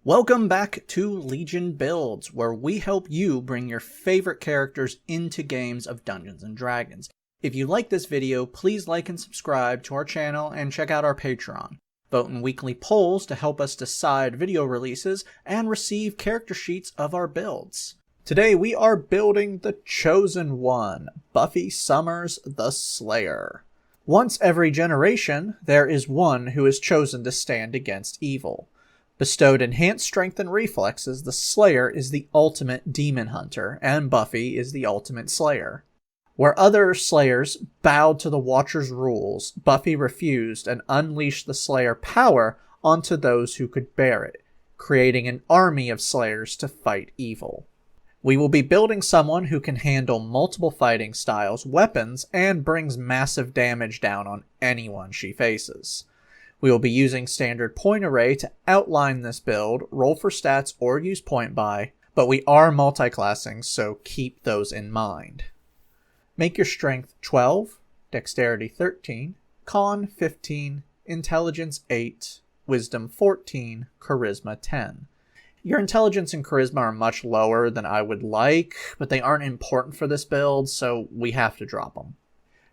Welcome back to Legion Builds, where we help you bring your favorite characters into games of Dungeons & Dragons. If you like this video, please like and subscribe to our channel and check out our Patreon. Vote in weekly polls to help us decide video releases and receive character sheets of our builds. Today we are building the Chosen One, Buffy Summers the Slayer. Once every generation, there is one who is chosen to stand against evil. Bestowed enhanced strength and reflexes, the Slayer is the ultimate demon hunter, and Buffy is the ultimate slayer. Where other slayers bowed to the Watcher's rules, Buffy refused and unleashed the Slayer power onto those who could bear it, creating an army of slayers to fight evil. We will be building someone who can handle multiple fighting styles, weapons, and brings massive damage down on anyone she faces. We will be using standard point array to outline this build, roll for stats, or use point buy, but we are multi-classing, so keep those in mind. Make your strength 12, dexterity 13, con 15, intelligence 8, wisdom 14, charisma 10. Your intelligence and charisma are much lower than I would like, but they aren't important for this build, so we have to drop them.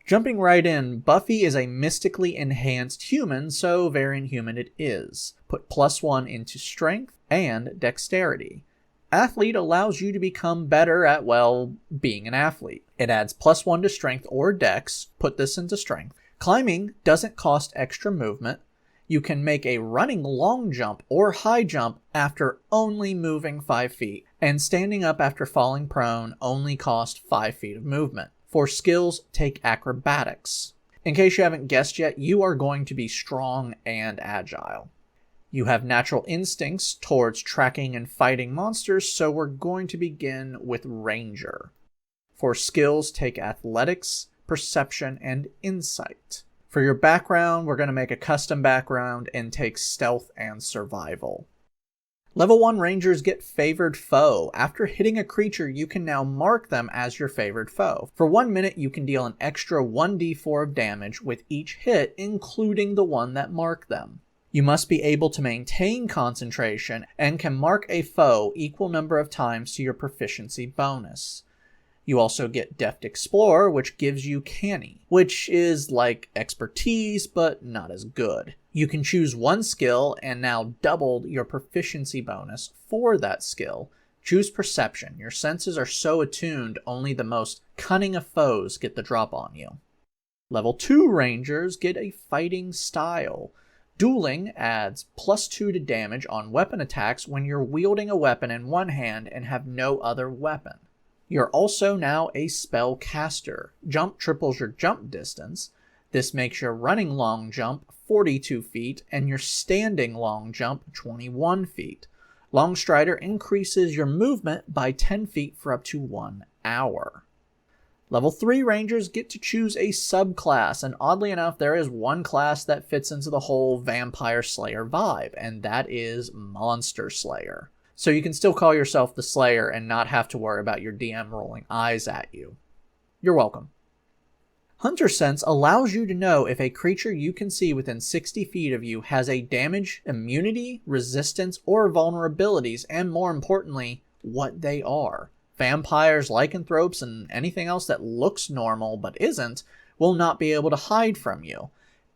Jumping right in, Buffy is a mystically enhanced human, so variant human it is. Put +1 into strength and dexterity. Athlete allows you to become better at, well, being an athlete. It adds +1 to strength or dex, put this into strength. Climbing doesn't cost extra movement. You can make a running long jump or high jump after only moving 5 feet, and standing up after falling prone only costs 5 feet of movement. For skills, take Acrobatics. In case you haven't guessed yet, you are going to be strong and agile. You have natural instincts towards tracking and fighting monsters, so we're going to begin with Ranger. For skills, take Athletics, Perception, and Insight. For your background, we're going to make a custom background and take Stealth and Survival. Level 1 Rangers get Favored Foe. After hitting a creature, you can now mark them as your favored foe. For 1 minute, you can deal an extra 1d4 of damage with each hit, including the one that marked them. You must be able to maintain concentration and can mark a foe equal number of times to your proficiency bonus. You also get Deft Explorer, which gives you Canny, which is like expertise, but not as good. You can choose one skill and now double your proficiency bonus for that skill. Choose Perception. Your senses are so attuned, only the most cunning of foes get the drop on you. Level 2 Rangers get a Fighting Style. Dueling adds +2 to damage on weapon attacks when you're wielding a weapon in one hand and have no other weapon. You're also now a Spellcaster. Jump triples your jump distance. This makes your running long jump 42 feet and your standing long jump 21 feet. Longstrider increases your movement by 10 feet for up to 1 hour. Level 3 Rangers get to choose a subclass, and oddly enough, there is one class that fits into the whole Vampire Slayer vibe, and that is Monster Slayer. So you can still call yourself the Slayer and not have to worry about your DM rolling eyes at you. You're welcome. Hunter Sense allows you to know if a creature you can see within 60 feet of you has a damage, immunity, resistance, or vulnerabilities, and more importantly, what they are. Vampires, lycanthropes, and anything else that looks normal but isn't will not be able to hide from you,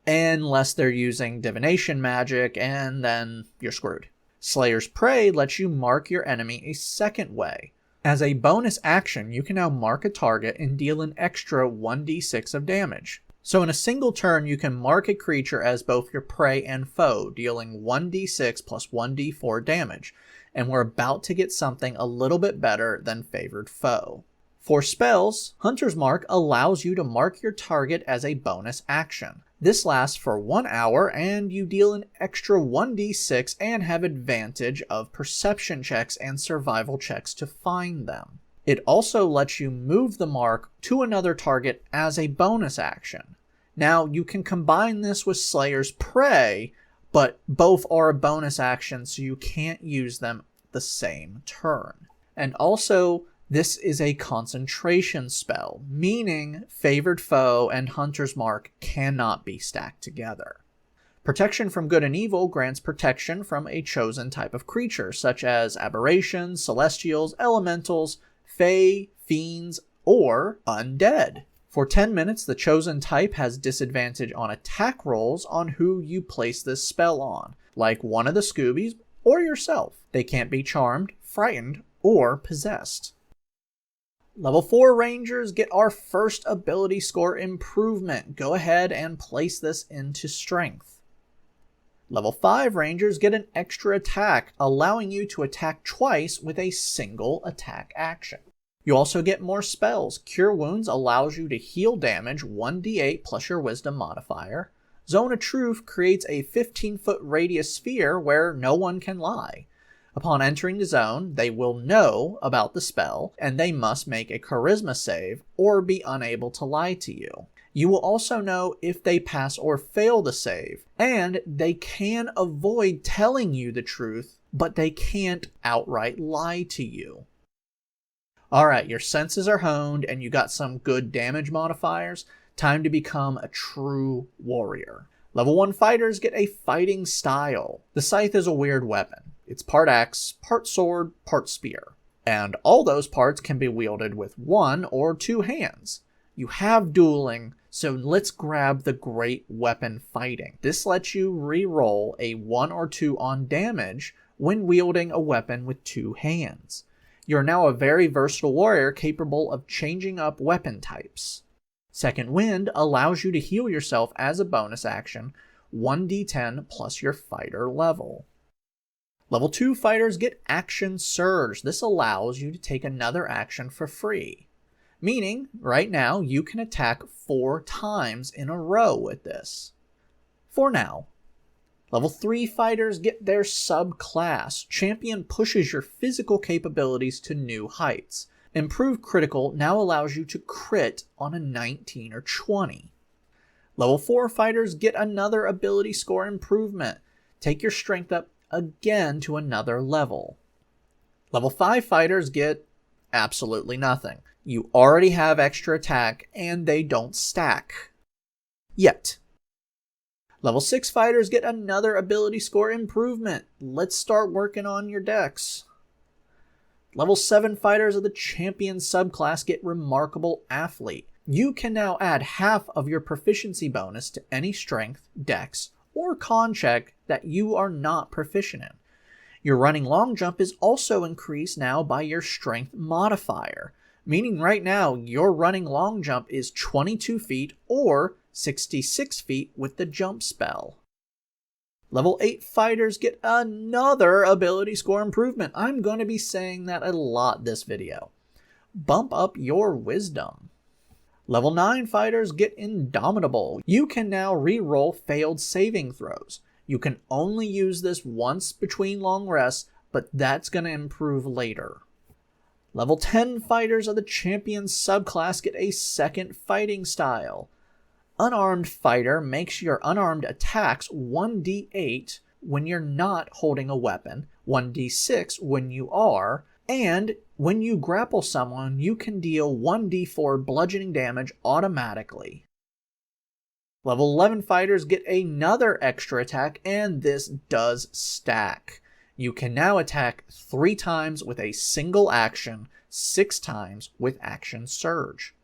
unless they're using divination magic, and then you're screwed. Slayer's Prey lets you mark your enemy a second way. As a bonus action, you can now mark a target and deal an extra 1d6 of damage. So in a single turn, you can mark a creature as both your prey and foe, dealing 1d6 plus 1d4 damage. And we're about to get something a little bit better than Favored Foe. For spells, Hunter's Mark allows you to mark your target as a bonus action. This lasts for 1 hour, and you deal an extra 1d6 and have advantage of perception checks and survival checks to find them. It also lets you move the mark to another target as a bonus action. Now, you can combine this with Slayer's Prey, but both are a bonus action, so you can't use them the same turn. And also, this is a concentration spell, meaning Favored Foe and Hunter's Mark cannot be stacked together. Protection from Good and Evil grants protection from a chosen type of creature, such as aberrations, celestials, elementals, fae, fiends, or undead. For 10 minutes, the chosen type has disadvantage on attack rolls on who you place this spell on, like one of the Scoobies or yourself. They can't be charmed, frightened, or possessed. Level 4 Rangers get our first ability score improvement. Go ahead and place this into Strength. Level 5 Rangers get an extra attack, allowing you to attack twice with a single attack action. You also get more spells. Cure Wounds allows you to heal damage 1d8 plus your Wisdom modifier. Zone of Truth creates a 15-foot radius sphere where no one can lie. Upon entering the zone, they will know about the spell, and they must make a Charisma save or be unable to lie to you. You will also know if they pass or fail the save, and they can avoid telling you the truth, but they can't outright lie to you. Alright, your senses are honed and you got some good damage modifiers. Time to become a true warrior. Level 1 fighters get a fighting style. The scythe is a weird weapon. It's part axe, part sword, part spear. And all those parts can be wielded with 1 or 2 hands. You have dueling, so let's grab the great weapon fighting. This lets you re-roll a 1 or 2 on damage when wielding a weapon with 2 hands. You're now a very versatile warrior capable of changing up weapon types. Second Wind allows you to heal yourself as a bonus action, 1d10 plus your fighter level. Level 2 fighters get Action Surge. This allows you to take another action for free. Meaning, right now, you can attack 4 times in a row with this. For now. Level 3 fighters get their subclass. Champion pushes your physical capabilities to new heights. Improved Critical now allows you to crit on a 19 or 20. Level 4 fighters get another ability score improvement. Take your strength up again to another level. Level 5 fighters get absolutely nothing. You already have extra attack and they don't stack. Yet. Level 6 fighters get another ability score improvement. Let's start working on your decks. Level 7 fighters of the Champion subclass get Remarkable Athlete. You can now add half of your proficiency bonus to any strength, dex, or con check that you are not proficient in. Your running long jump is also increased now by your strength modifier, meaning right now your running long jump is 22 feet or 66 feet with the jump spell. Level 8 fighters get another ability score improvement. I'm going to be saying that a lot this video. Bump up your wisdom. Level 9 fighters get Indomitable. You can now re-roll failed saving throws. You can only use this once between long rests, but that's going to improve later. Level 10 fighters of the Champion subclass get a second fighting style. Unarmed Fighter makes your unarmed attacks 1d8 when you're not holding a weapon, 1d6 when you are, and when you grapple someone, you can deal 1d4 bludgeoning damage automatically. Level 11 fighters get another extra attack, and this does stack. You can now attack 3 times with a single action, 6 times with Action Surge.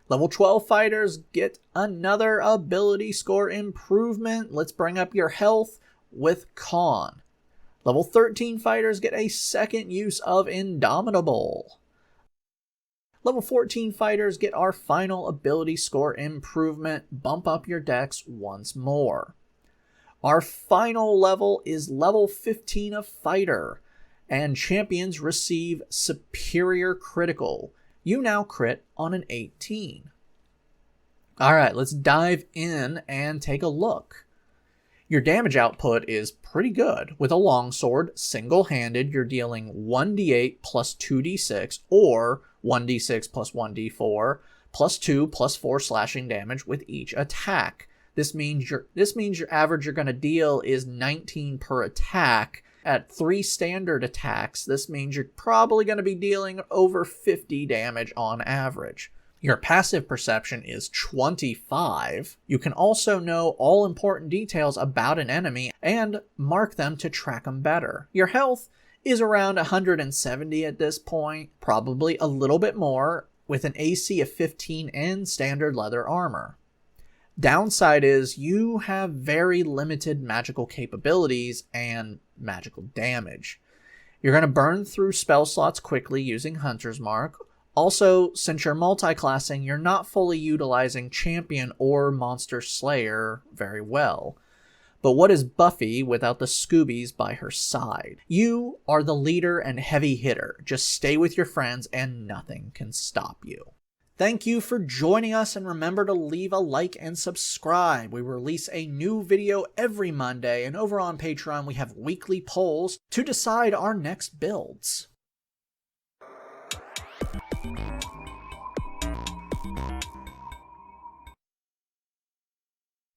Level 12 fighters get another ability score improvement. Let's bring up your health with Con. Level 13 fighters get a second use of Indomitable. Level 14 fighters get our final ability score improvement. Bump up your dex once more. Our final level is level 15 of Fighter, and champions receive Superior Critical. You now crit on an 18. Alright, let's dive in and take a look. Your damage output is pretty good. With a longsword, single-handed, you're dealing 1d8 plus 2d6, or 1d6 plus 1d4, plus 2 plus 4 slashing damage with each attack. This means your average you're going to deal is 19 per attack. At 3 standard attacks, this means you're probably going to be dealing over 50 damage on average. Your passive perception is 25. You can also know all important details about an enemy and mark them to track them better. Your health is around 170 at this point, probably a little bit more, with an AC of 15 and standard leather armor. Downside is you have very limited magical capabilities and magical damage. You're going to burn through spell slots quickly using Hunter's Mark. Also, since you're multi-classing, you're not fully utilizing Champion or Monster Slayer very well. But what is Buffy without the Scoobies by her side? You are the leader and heavy hitter. Just stay with your friends and nothing can stop you. Thank you for joining us, and remember to leave a like and subscribe. We release a new video every Monday, and over on Patreon we have weekly polls to decide our next builds.